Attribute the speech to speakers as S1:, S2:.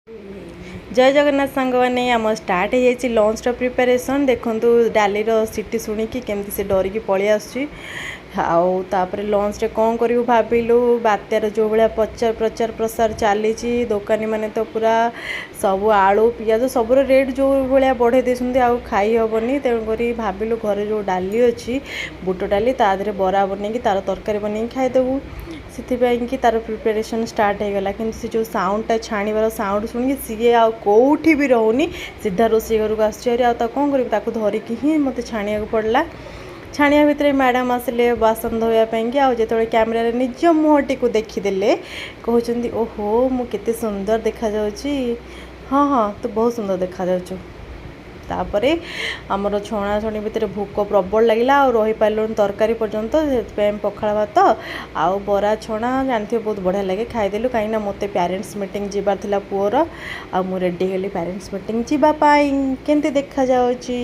S1: जय जगन्नाथ सांग मैंने आम स्टार्ट हो लंच प्रिपेरेसन देखूँ डाली सीटी शुणिकी केमती से डरिकी पलि आउे लंच रे कौन करूँ भाविलु बात्यार जो भाया प्रचार प्रचार प्रसार चली दोकानी मैंने तो पूरा सब आलू पियाज सब रेट जो भाया बढ़े देते आउ खाई हेनी तेणुक भाविलु घरे जो डाली अच्छी बुट डाली तादे बरा बनई तार तरकारी बनई खाईदेबू से तार प्रिपेरेसन स्टार्ट हो गला कि जो साउंडटा छाणीबार साउंड शुणी सी कौटी भी रोनी सीधा रोषे घर को आसरी कौन कर धरिकी ही मत छाणिया पड़ा छाणिया भितर मैडम आसिले बासन धोयापाई आते कैमेरा निज मुहटी को देखीदे कहते ओहो मु केते सुंदर देखा जाउची हाँ हाँ तो बहुत सुंदर देखा जाउछु तापर आमर छणा छणी भितर भोक प्रबल लगिला आ रही पार्लुन तरकारी पर्यंत से पखाड़ भात आउ बरा छणा जानते बहुत बढ़िया लगे खाईदेलु कहीं मत पेरेंट्स मीटिंग जीवार थिला पुअर आ मु रेडी गली पेरेंट्स मीटिंग जीवापाई केमती देखा जाउची।